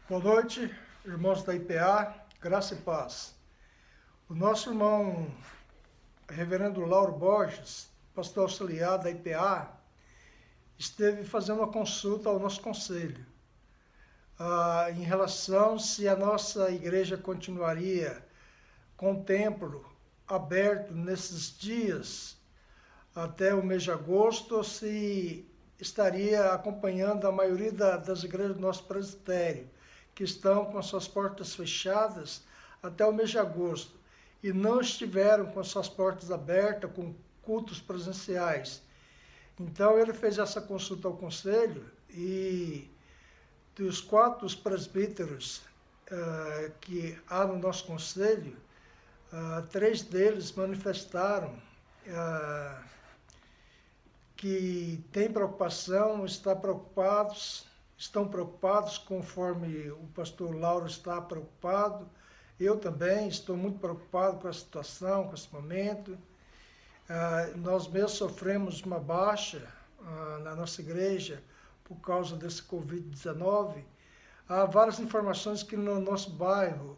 Boa noite, irmãos da IPA, graça e paz. O nosso irmão reverendo Lauro Borges, pastor auxiliar da IPA, esteve fazendo uma consulta ao nosso conselho em relação se a nossa igreja continuaria com o templo aberto nesses dias até o mês de agosto ou se estaria acompanhando a maioria das igrejas do nosso presbitério, que estão com suas portas fechadas até o mês de agosto e não estiveram com suas portas abertas, com cultos presenciais. Então ele fez essa consulta ao conselho e dos 4 presbíteros que há no nosso conselho, 3 deles manifestaram que têm preocupação, estão preocupados conforme o pastor Lauro está preocupado. Eu também estou muito preocupado com a situação, com esse momento. Nós mesmos sofremos uma baixa na nossa igreja por causa desse Covid-19. Há várias informações que no nosso bairro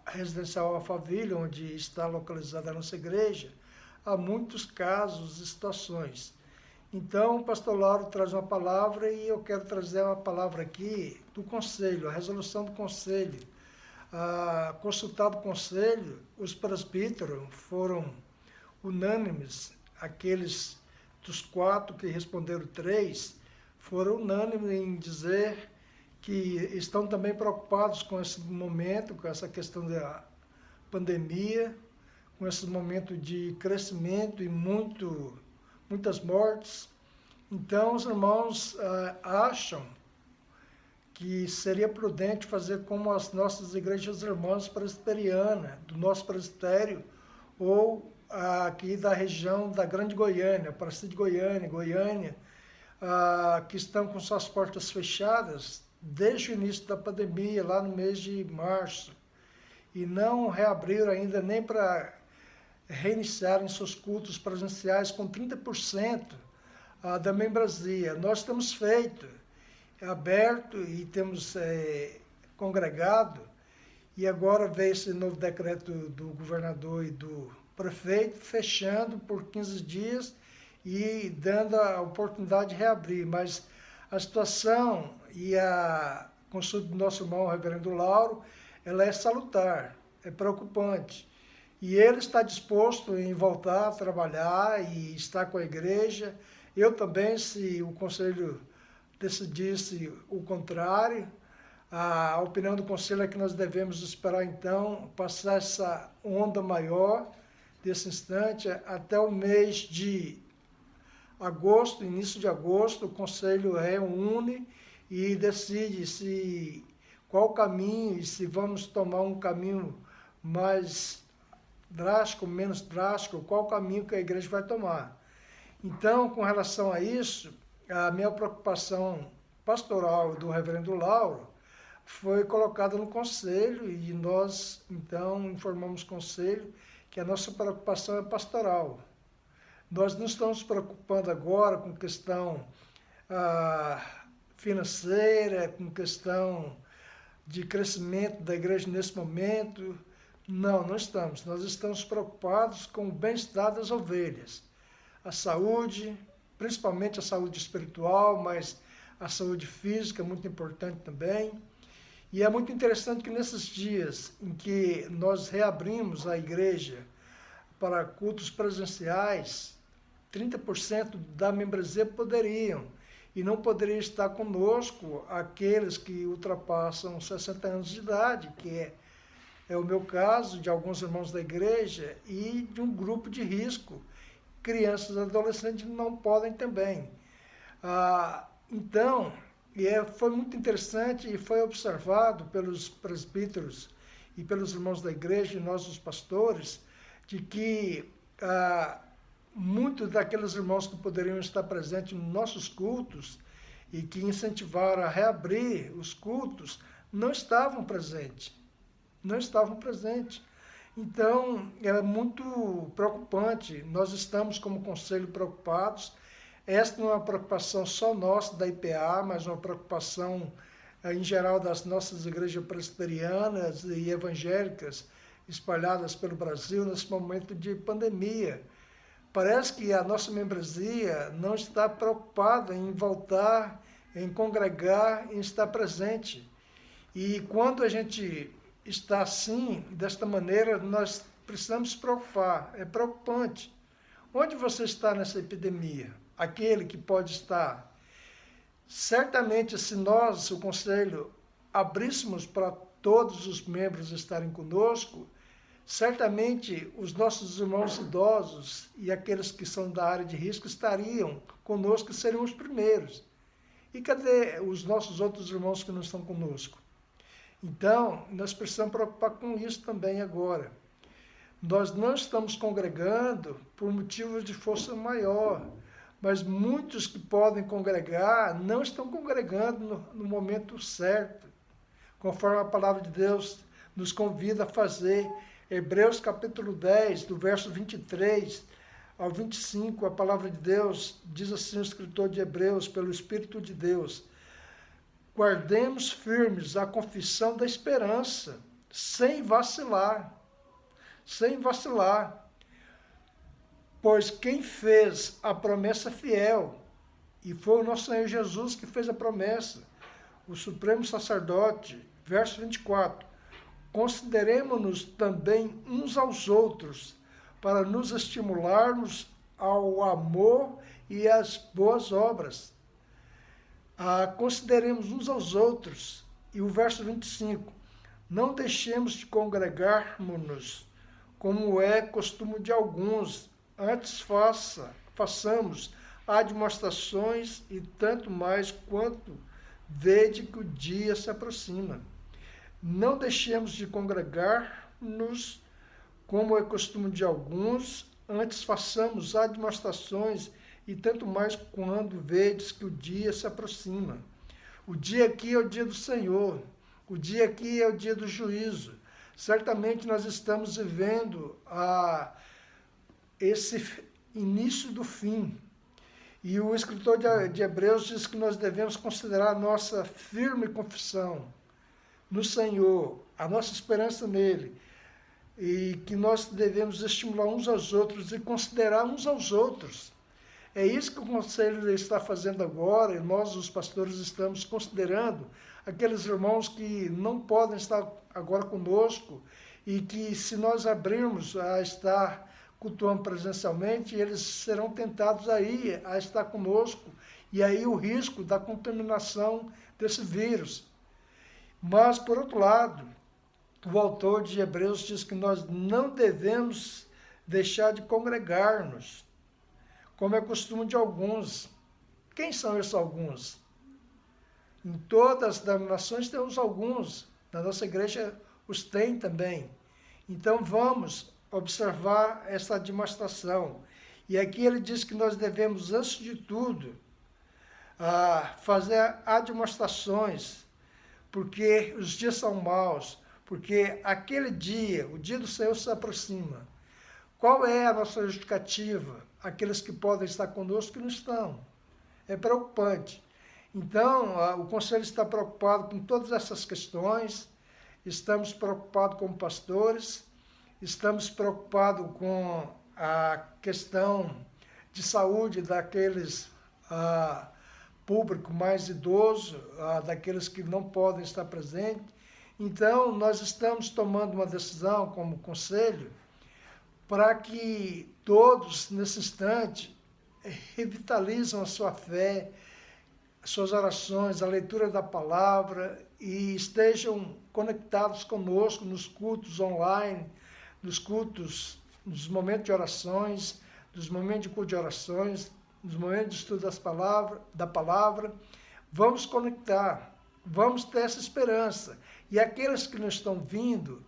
residencial Alphaville, onde está localizada a nossa igreja, há muitos casos e situações. Então, o pastor Lauro traz uma palavra e eu quero trazer uma palavra aqui do conselho, a resolução do conselho. Consultado o conselho, os presbíteros foram unânimes, aqueles dos 4 que responderam 3, foram unânimes em dizer que estão também preocupados com esse momento, com essa questão da pandemia, com esse momento de crescimento e muitas mortes. Então, os irmãos acham que seria prudente fazer como as nossas igrejas irmãs presbiterianas, do nosso presbitério, ou aqui da região da Grande Goiânia, Aparecida de Goiânia, que estão com suas portas fechadas desde o início da pandemia, lá no mês de março, e não reabriram ainda nem para reiniciarem seus cultos presenciais com 30% da membresia. Nós temos feito, aberto e temos congregado, e agora veio esse novo decreto do governador e do prefeito, fechando por 15 dias e dando a oportunidade de reabrir. Mas a situação e a consulta do nosso irmão reverendo Lauro, ela é salutar, é preocupante. E ele está disposto em voltar a trabalhar e estar com a igreja. Eu também, se o conselho decidisse o contrário, a opinião do conselho é que nós devemos esperar, então, passar essa onda maior desse instante até o mês de agosto, início de agosto, o conselho reúne e decide qual caminho, e se vamos tomar um caminho mais drástico, menos drástico, qual caminho que a igreja vai tomar. Então, com relação a isso, a minha preocupação pastoral do reverendo Lauro foi colocada no conselho e nós, então, informamos o conselho que a nossa preocupação é pastoral. Nós não estamos preocupando agora com questão financeira, com questão de crescimento da igreja nesse momento. Não estamos. Nós estamos preocupados com o bem-estar das ovelhas. A saúde, principalmente a saúde espiritual, mas a saúde física é muito importante também. E é muito interessante que nesses dias em que nós reabrimos a igreja para cultos presenciais, 30% da membresia poderiam, e não poderia estar conosco aqueles que ultrapassam 60 anos de idade, que é o meu caso, de alguns irmãos da igreja, e de um grupo de risco. Crianças e adolescentes não podem também. Então, foi muito interessante e foi observado pelos presbíteros e pelos irmãos da igreja e nós, os pastores, de que muitos daqueles irmãos que poderiam estar presentes nos nossos cultos e que incentivaram a reabrir os cultos, não estavam presentes. Então, é muito preocupante. Nós estamos, como conselho, preocupados. Esta não é uma preocupação só nossa, da IPA, mas uma preocupação em geral das nossas igrejas presbiterianas e evangélicas espalhadas pelo Brasil nesse momento de pandemia. Parece que a nossa membresia não está preocupada em voltar, em congregar, em estar presente. E quando a gente está assim, desta maneira, nós precisamos se preocupar. É preocupante. Onde você está nessa epidemia? Aquele que pode estar. Certamente, se nós, o Conselho, abríssemos para todos os membros estarem conosco, certamente os nossos irmãos idosos e aqueles que são da área de risco estariam conosco e seriam os primeiros. E cadê os nossos outros irmãos que não estão conosco? Então, nós precisamos preocupar com isso também agora. Nós não estamos congregando por motivos de força maior, mas muitos que podem congregar não estão congregando no momento certo, conforme a palavra de Deus nos convida a fazer. Hebreus capítulo 10, do verso 23 ao 25, a palavra de Deus diz assim, o escritor de Hebreus, pelo Espírito de Deus: guardemos firmes a confissão da esperança, sem vacilar, pois quem fez a promessa fiel, e foi o nosso Senhor Jesus que fez a promessa, o supremo sacerdote, verso 24, consideremos-nos também uns aos outros, para nos estimularmos ao amor e às boas obras. Consideremos uns aos outros. E o verso 25, não deixemos de congregarmos-nos, como é costume de alguns, antes façamos admoestações, e tanto mais quanto vede que o dia se aproxima. Não deixemos de congregar-nos, como é costume de alguns, antes façamos admoestações, e tanto mais quando vedes que o dia se aproxima. O dia aqui é o dia do Senhor, o dia aqui é o dia do juízo. Certamente nós estamos vivendo esse início do fim. E o escritor de Hebreus diz que nós devemos considerar a nossa firme confissão no Senhor, a nossa esperança nele, e que nós devemos estimular uns aos outros e considerar uns aos outros. É isso que o Conselho está fazendo agora, e nós, os pastores, estamos considerando aqueles irmãos que não podem estar agora conosco e que, se nós abrirmos a estar cultuando presencialmente, eles serão tentados aí a estar conosco, e aí o risco da contaminação desse vírus. Mas, por outro lado, o autor de Hebreus diz que nós não devemos deixar de congregar-nos, como é costume de alguns. Quem são esses alguns? Em todas as denominações temos alguns, na nossa igreja os tem também. Então vamos observar essa demonstração. E aqui ele diz que nós devemos, antes de tudo, fazer demonstrações, porque os dias são maus, porque aquele dia, o dia do Senhor se aproxima. Qual é a nossa justificativa? Aqueles que podem estar conosco que não estão. É preocupante. Então, o Conselho está preocupado com todas essas questões, estamos preocupados como pastores, estamos preocupados com a questão de saúde daqueles público mais idoso, daqueles que não podem estar presentes. Então, nós estamos tomando uma decisão como Conselho para que todos, nesse instante, revitalizam a sua fé, as suas orações, a leitura da palavra, e estejam conectados conosco nos cultos online, nos cultos, nos momentos de orações, nos momentos de culto de orações, nos momentos de estudo da palavra. Vamos conectar, vamos ter essa esperança. E aqueles que não estão vindo,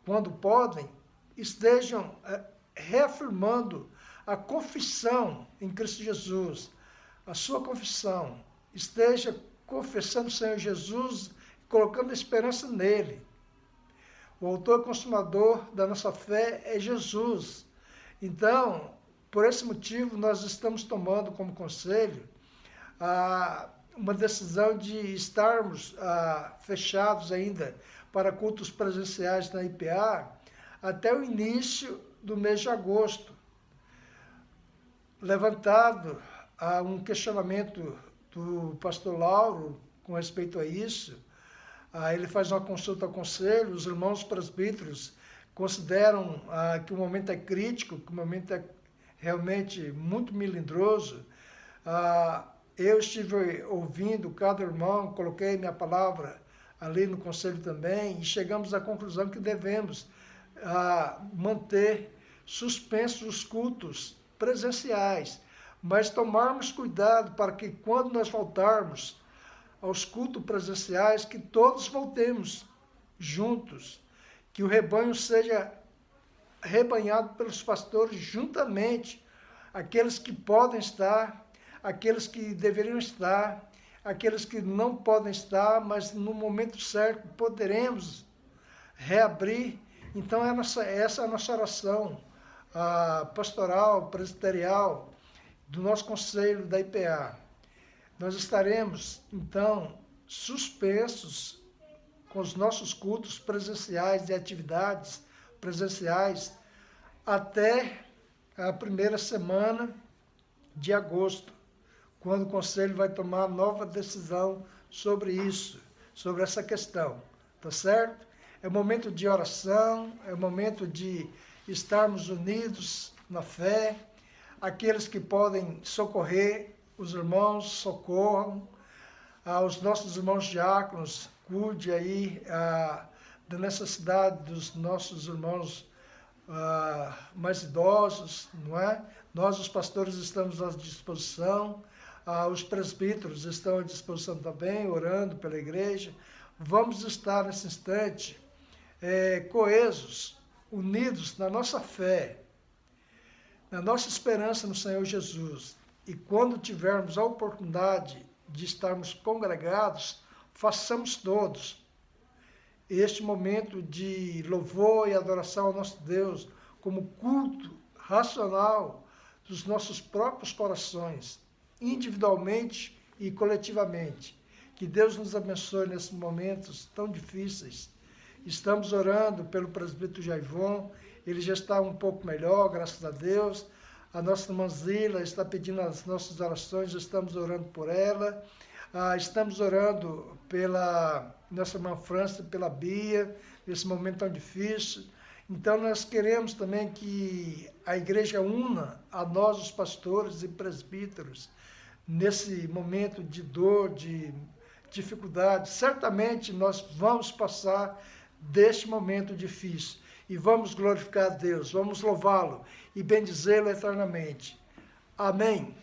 quando podem, estejam reafirmando a confissão em Cristo Jesus, a sua confissão. Esteja confessando o Senhor Jesus, colocando a esperança nele. O autor e consumador da nossa fé é Jesus. Então, por esse motivo, nós estamos tomando como conselho uma decisão de estarmos fechados ainda para cultos presenciais na IPA até o início do mês de agosto. Levantado um questionamento do pastor Lauro com respeito a isso, ele faz uma consulta ao conselho, os irmãos presbíteros consideram que o momento é crítico, que o momento é realmente muito melindroso. Eu estive ouvindo cada irmão, coloquei minha palavra ali no conselho também, e chegamos à conclusão que devemos manter suspensos os cultos presenciais, mas tomarmos cuidado para que quando nós voltarmos aos cultos presenciais, que todos voltemos juntos, que o rebanho seja rebanhado pelos pastores juntamente, aqueles que podem estar, aqueles que deveriam estar, aqueles que não podem estar, mas no momento certo poderemos reabrir. Então essa é a nossa oração pastoral, presbiterial, do nosso conselho da IPA. Nós estaremos, então, suspensos com os nossos cultos presenciais e atividades presenciais até a primeira semana de agosto, quando o conselho vai tomar nova decisão sobre isso, sobre essa questão, tá certo? É momento de oração, é momento de estarmos unidos na fé, aqueles que podem socorrer os irmãos, socorram, os nossos irmãos diáconos, cuide aí da necessidade dos nossos irmãos mais idosos, não é? Nós, os pastores, estamos à disposição, os presbíteros estão à disposição também, orando pela igreja. Vamos estar nesse instante coesos, unidos na nossa fé, na nossa esperança no Senhor Jesus. E quando tivermos a oportunidade de estarmos congregados, façamos todos este momento de louvor e adoração ao nosso Deus como culto racional dos nossos próprios corações, individualmente e coletivamente. Que Deus nos abençoe nesses momentos tão difíceis. Estamos orando pelo presbítero Jaivon, ele já está um pouco melhor, graças a Deus. A nossa irmã Zila está pedindo as nossas orações, estamos orando por ela. Estamos orando pela nossa irmã França, pela Bia, nesse momento tão difícil. Então, nós queremos também que a igreja una a nós, os pastores e presbíteros, nesse momento de dor, de dificuldade. Certamente nós vamos passar deste momento difícil e vamos glorificar a Deus, vamos louvá-lo e bendizê-lo eternamente. Amém.